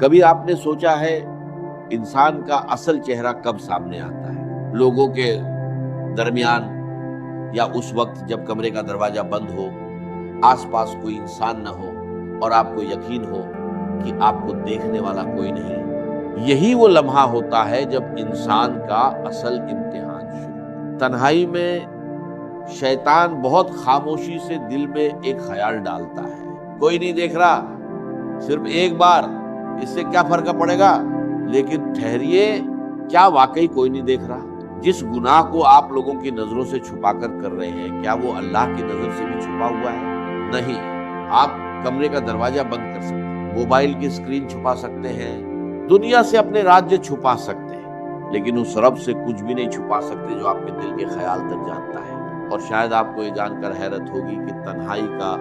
کبھی آپ نے سوچا ہے انسان کا اصل چہرہ کب سامنے آتا ہے؟ لوگوں کے درمیان یا اس وقت جب کمرے کا دروازہ بند ہو، آس پاس کوئی انسان نہ ہو اور آپ کو یقین ہو کہ آپ کو دیکھنے والا کوئی نہیں۔ یہی وہ لمحہ ہوتا ہے جب انسان کا اصل امتحان شروع۔ تنہائی میں شیطان بہت خاموشی سے دل میں ایک خیال ڈالتا ہے، کوئی نہیں دیکھ رہا، صرف ایک بار، اس سے کیا فرق پڑے گا؟ لیکن ٹھہریے، کیا واقعی کوئی نہیں دیکھ رہا؟ جس گناہ کو آپ لوگوں کی نظروں سے چھپا کر رہے ہیں، کیا وہ اللہ کی نظر سے بھی چھپا ہوا ہے؟ نہیں۔ آپ کمرے کا دروازہ بند کر سکتے ہیں، موبائل کی اسکرین چھپا سکتے ہیں، دنیا سے اپنے راز چھپا سکتے ہیں، لیکن اس رب سے کچھ بھی نہیں چھپا سکتے جو آپ کے دل کے خیال تک جانتا ہے۔ اور شاید آپ کو یہ جان کر حیرت ہوگی کہ تنہائی کا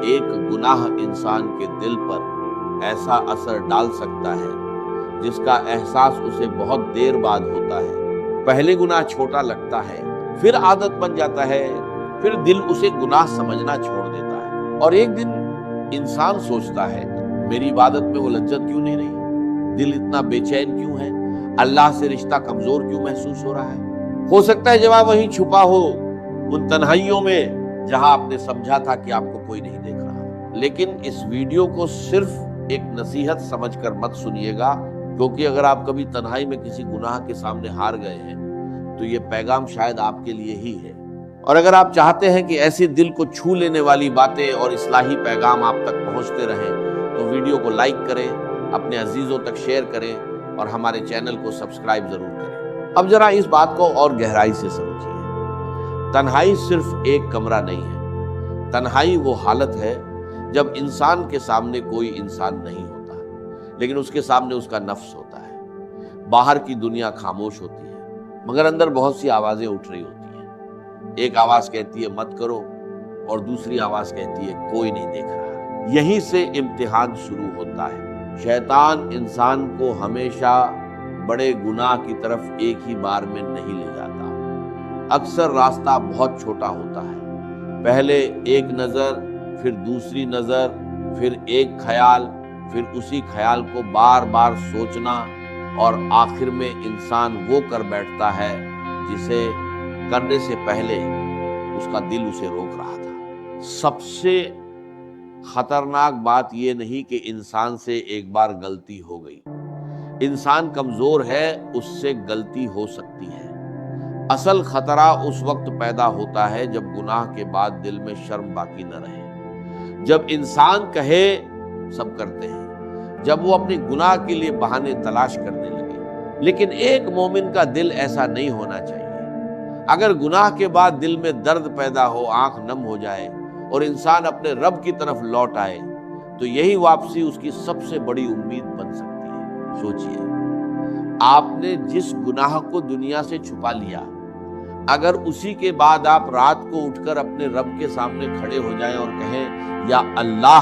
ایک گناہ انسان کے دل پر ایسا اثر ڈال سکتا ہے جس کا احساس اسے بہت دیر بعد ہوتا ہے۔ پہلے گناہ چھوٹا لگتا ہے، پھر عادت بن جاتا ہے، پھر دل اسے گناہ سمجھنا چھوڑ دیتا ہے، اور ایک دن انسان سوچتا ہے میری عبادت میں وہ لذت کیوں نہیں رہی؟ دل اتنا بے چین کیوں ہے؟ اللہ سے رشتہ کمزور کیوں محسوس ہو رہا ہے؟ ہو سکتا ہے جواب وہیں چھپا ہو، ان تنہائیوں میں جہاں آپ نے سمجھا تھا کہ آپ کو کوئی نہیں دیکھ رہا۔ لیکن اس ویڈیو کو صرف ایک نصیحت سمجھ کر مت سنیے گا، کیونکہ اگر آپ کبھی تنہائی میں کسی گناہ کے سامنے ہار گئے ہیں تو یہ پیغام شاید آپ کے لیے ہی ہے۔ اور اگر آپ چاہتے ہیں کہ ایسی دل کو چھو لینے والی باتیں اور اصلاحی پیغام آپ تک پہنچتے رہیں تو ویڈیو کو لائک کریں، اپنے عزیزوں تک شیئر کریں اور ہمارے چینل کو سبسکرائب ضرور کریں۔ اب ذرا اس بات کو اور گہرائی سے سمجھیے۔ تنہائی صرف ایک کمرہ نہیں ہے، تنہائی وہ حالت ہے جب انسان کے سامنے کوئی انسان نہیں ہوتا، لیکن اس کے سامنے اس کا نفس ہوتا ہے۔ باہر کی دنیا خاموش ہوتی ہے، مگر اندر بہت سی آوازیں اٹھ رہی ہوتی ہیں۔ ایک آواز کہتی ہے مت کرو، اور دوسری آواز کہتی ہے کوئی نہیں دیکھ رہا۔ یہیں سے امتحان شروع ہوتا ہے۔ شیطان انسان کو ہمیشہ بڑے گناہ کی طرف ایک ہی بار میں نہیں لے جاتا۔ اکثر راستہ بہت چھوٹا ہوتا ہے، پہلے ایک نظر، پھر دوسری نظر، پھر ایک خیال، پھر اسی خیال کو بار بار سوچنا، اور آخر میں انسان وہ کر بیٹھتا ہے جسے کرنے سے پہلے اس کا دل اسے روک رہا تھا۔ سب سے خطرناک بات یہ نہیں کہ انسان سے ایک بار غلطی ہو گئی، انسان کمزور ہے، اس سے غلطی ہو سکتی ہے۔ اصل خطرہ اس وقت پیدا ہوتا ہے جب گناہ کے بعد دل میں شرم باقی نہ رہے، جب انسان کہے سب کرتے ہیں، جب وہ اپنے گناہ کے لیے بہانے تلاش کرنے لگے۔ لیکن ایک مومن کا دل ایسا نہیں ہونا چاہیے۔ اگر گناہ کے بعد دل میں درد پیدا ہو، آنکھ نم ہو جائے اور انسان اپنے رب کی طرف لوٹ آئے تو یہی واپسی اس کی سب سے بڑی امید بن سکتی ہے۔ سوچئے، آپ نے جس گناہ کو دنیا سے چھپا لیا، اگر اسی کے بعد آپ رات کو اٹھ کر اپنے رب کے سامنے کھڑے ہو جائیں اور کہیں یا اللہ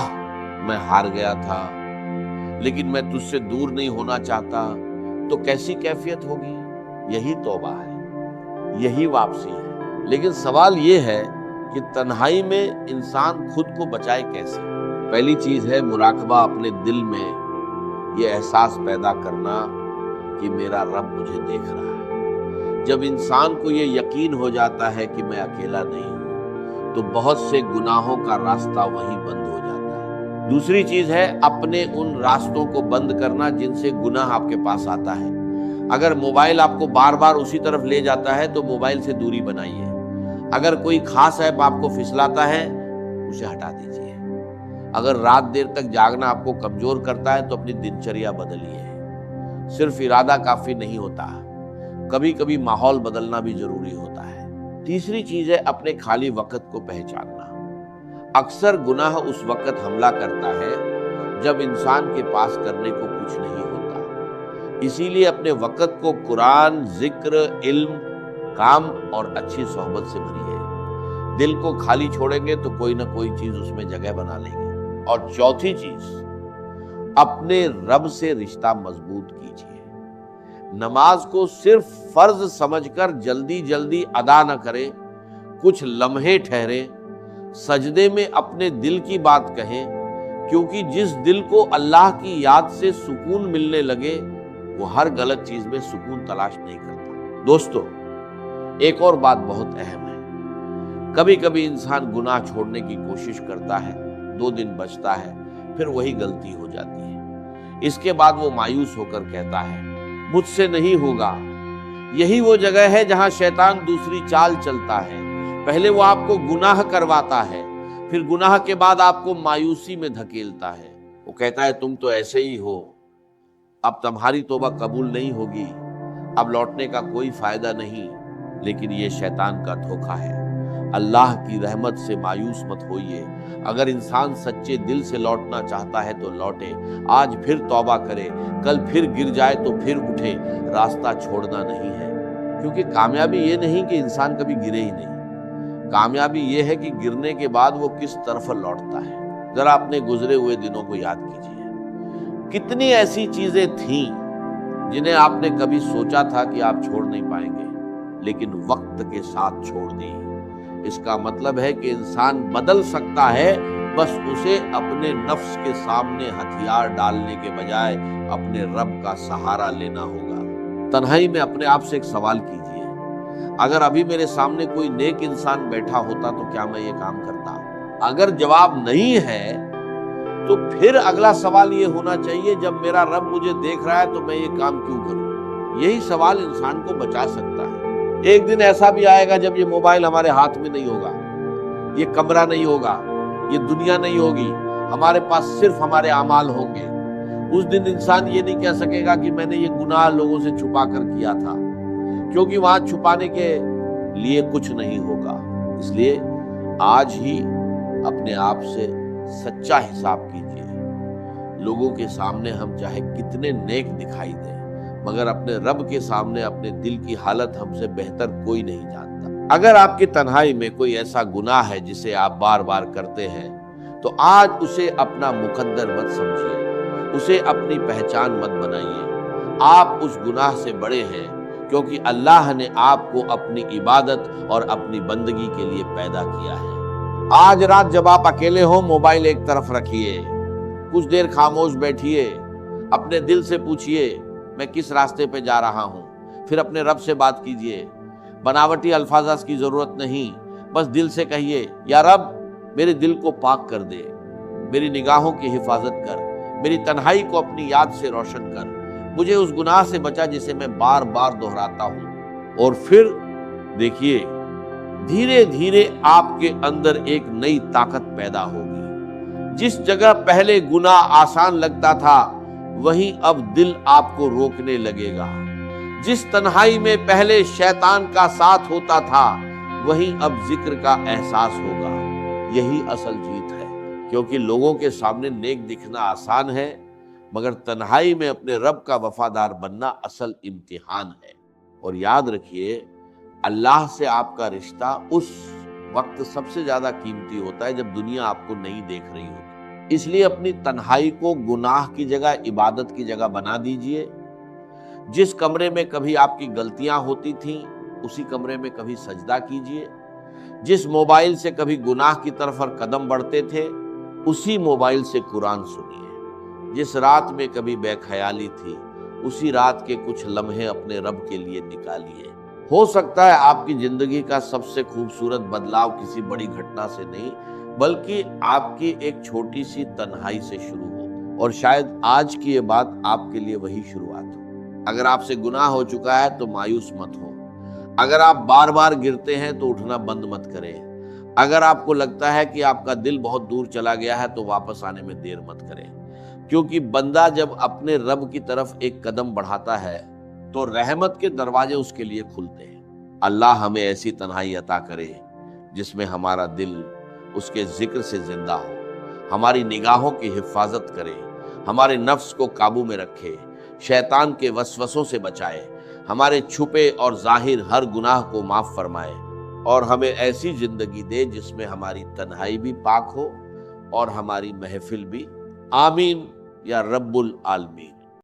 میں ہار گیا تھا لیکن میں تجھ سے دور نہیں ہونا چاہتا، تو کیسی کیفیت ہوگی؟ یہی توبہ ہے، یہی واپسی ہے۔ لیکن سوال یہ ہے کہ تنہائی میں انسان خود کو بچائے کیسے؟ پہلی چیز ہے مراقبہ، اپنے دل میں یہ احساس پیدا کرنا کہ میرا رب مجھے دیکھ رہا ہے۔ جب انسان کو یہ یقین ہو جاتا ہے کہ میں اکیلا نہیں ہوں تو بہت سے گناہوں کا راستہ وہیں بند ہو جاتا ہے۔ دوسری چیز ہے اپنے ان راستوں کو بند کرنا جن سے گناہ آپ کے پاس آتا ہے۔ اگر موبائل آپ کو بار بار اسی طرف لے جاتا ہے تو موبائل سے دوری بنائیے۔ اگر کوئی خاص ایپ آپ کو پھسلاتا ہے اسے ہٹا دیجیے۔ اگر رات دیر تک جاگنا آپ کو کمزور کرتا ہے تو اپنی دنچریا بدلیے۔ صرف ارادہ کافی نہیں ہوتا، کبھی کبھی ماحول بدلنا بھی ضروری ہوتا ہے۔ تیسری چیز ہے اپنے خالی وقت کو پہچاننا۔ اکثر گناہ اس وقت حملہ کرتا ہے جب انسان کے پاس کرنے کو کچھ نہیں ہوتا۔ اسی لیے اپنے وقت کو قرآن، ذکر، علم، کام اور اچھی صحبت سے بھریے۔ دل کو خالی چھوڑیں گے تو کوئی نہ کوئی چیز اس میں جگہ بنا لیں گے۔ اور چوتھی چیز، اپنے رب سے رشتہ مضبوط کیجیے۔ نماز کو صرف فرض سمجھ کر جلدی جلدی ادا نہ کریں، کچھ لمحے ٹھہریں، سجدے میں اپنے دل کی بات کہیں، کیونکہ جس دل کو اللہ کی یاد سے سکون ملنے لگے وہ ہر غلط چیز میں سکون تلاش نہیں کرتا۔ دوستو، ایک اور بات بہت اہم ہے۔ کبھی کبھی انسان گناہ چھوڑنے کی کوشش کرتا ہے، 2 دن بچتا ہے، پھر وہی غلطی ہو جاتی ہے۔ اس کے بعد وہ مایوس ہو کر کہتا ہے مجھ سے نہیں ہوگا۔ یہی وہ جگہ ہے جہاں شیطان دوسری چال چلتا ہے۔ پہلے وہ آپ کو گناہ کرواتا ہے، پھر گناہ کے بعد آپ کو مایوسی میں دھکیلتا ہے۔ وہ کہتا ہے تم تو ایسے ہی ہو، اب تمہاری توبہ قبول نہیں ہوگی، اب لوٹنے کا کوئی فائدہ نہیں۔ لیکن یہ شیطان کا دھوکہ ہے۔ اللہ کی رحمت سے مایوس مت ہوئیے۔ اگر انسان سچے دل سے لوٹنا چاہتا ہے تو لوٹے، آج پھر توبہ کرے، کل پھر گر جائے تو پھر اٹھے، راستہ چھوڑنا نہیں ہے۔ کیونکہ کامیابی یہ نہیں کہ انسان کبھی گرے ہی نہیں، کامیابی یہ ہے کہ گرنے کے بعد وہ کس طرف لوٹتا ہے۔ ذرا اپنے گزرے ہوئے دنوں کو یاد کیجیے، کتنی ایسی چیزیں تھیں جنہیں آپ نے کبھی سوچا تھا کہ آپ چھوڑ نہیں پائیں گے، لیکن وقت کے ساتھ چھوڑ دی۔ اس کا مطلب ہے کہ انسان بدل سکتا ہے، بس اسے اپنے نفس کے سامنے ہتھیار ڈالنے کے بجائے اپنے رب کا سہارا لینا ہوگا۔ تنہائی میں اپنے آپ سے ایک سوال کیجئے، اگر ابھی میرے سامنے کوئی نیک انسان بیٹھا ہوتا تو کیا میں یہ کام کرتا؟ اگر جواب نہیں ہے تو پھر اگلا سوال یہ ہونا چاہیے جب میرا رب مجھے دیکھ رہا ہے تو میں یہ کام کیوں کروں؟ یہی سوال انسان کو بچا سکتا ہے۔ ایک دن ایسا بھی آئے گا جب یہ موبائل ہمارے ہاتھ میں نہیں ہوگا، یہ کمرہ نہیں ہوگا، یہ دنیا نہیں ہوگی، ہمارے پاس صرف ہمارے اعمال ہوں گے۔ اس دن انسان یہ نہیں کہہ سکے گا کہ میں نے یہ گناہ لوگوں سے چھپا کر کیا تھا، کیونکہ وہاں چھپانے کے لیے کچھ نہیں ہوگا۔ اس لیے آج ہی اپنے آپ سے سچا حساب کیجیے۔ لوگوں کے سامنے ہم چاہے کتنے نیک دکھائی دیں، مگر اپنے رب کے سامنے اپنے دل کی حالت ہم سے بہتر کوئی نہیں جانتا۔ اگر آپ کی تنہائی میں کوئی ایسا گناہ ہے جسے آپ بار بار کرتے ہیں تو آج اسے اپنا مقدر مت سمجھیے، اسے اپنی پہچان مت بنائیے۔ آپ اس گناہ سے بڑے ہیں کیونکہ اللہ نے آپ کو اپنی عبادت اور اپنی بندگی کے لیے پیدا کیا ہے۔ آج رات جب آپ اکیلے ہوں، موبائل ایک طرف رکھیے، کچھ دیر خاموش بیٹھیے، اپنے دل سے پوچھیے میں کس راستے پہ جا رہا ہوں، پھر اپنے رب سے بات کیجیے۔ بناوٹی الفاظ کی ضرورت نہیں، بس دل سے کہیے یا رب میرے دل کو پاک کر دے، میری نگاہوں کی حفاظت کر، میری تنہائی کو اپنی یاد سے روشن کر، مجھے اس گناہ سے بچا جسے میں بار بار دہراتا ہوں۔ اور پھر دیکھیے دھیرے دھیرے آپ کے اندر ایک نئی طاقت پیدا ہوگی۔ جس جگہ پہلے گناہ آسان لگتا تھا وہیں اب دل آپ کو روکنے لگے گا۔ جس تنہائی میں پہلے شیطان کا ساتھ ہوتا تھا وہیں اب ذکر کا احساس ہوگا۔ یہی اصل جیت ہے، کیونکہ لوگوں کے سامنے نیک دکھنا آسان ہے، مگر تنہائی میں اپنے رب کا وفادار بننا اصل امتحان ہے۔ اور یاد رکھیے اللہ سے آپ کا رشتہ اس وقت سب سے زیادہ قیمتی ہوتا ہے جب دنیا آپ کو نہیں دیکھ رہی ہوتی۔ اس لیے اپنی تنہائی کو گناہ کی جگہ عبادت کی جگہ بنا دیجئے۔ جس کمرے میں کبھی آپ کی غلطیاں ہوتی تھیں اسی کمرے میں کبھی سجدہ کیجئے۔ جس موبائل سے کبھی گناہ کی طرف ہر قدم بڑھتے تھے اسی موبائل سے قرآن سنیے۔ جس رات میں کبھی بے خیالی تھی اسی رات کے کچھ لمحے اپنے رب کے لیے نکالیے۔ ہو سکتا ہے آپ کی زندگی کا سب سے خوبصورت بدلاؤ کسی بڑی گھٹنا سے نہیں بلکہ آپ کی ایک چھوٹی سی تنہائی سے شروع ہو، اور شاید آج کی یہ بات آپ کے لیے وہی شروعات ہو۔ اگر آپ سے گناہ ہو چکا ہے تو مایوس مت ہو، اگر آپ بار بار گرتے ہیں تو اٹھنا بند مت کریں، اگر آپ کو لگتا ہے کہ آپ کا دل بہت دور چلا گیا ہے تو واپس آنے میں دیر مت کریں، کیونکہ بندہ جب اپنے رب کی طرف ایک قدم بڑھاتا ہے تو رحمت کے دروازے اس کے لیے کھلتے ہیں۔ اللہ ہمیں ایسی تنہائی عطا کرے جس میں ہمارا دل اس کے ذکر سے زندہ ہو، ہماری نگاہوں کی حفاظت کرے، ہمارے نفس کو قابو میں رکھے، شیطان کے وسوسوں سے بچائے، ہمارے چھپے اور ظاہر ہر گناہ کو معاف فرمائے، اور ہمیں ایسی زندگی دے جس میں ہماری تنہائی بھی پاک ہو اور ہماری محفل بھی۔ آمین یا رب العالمین۔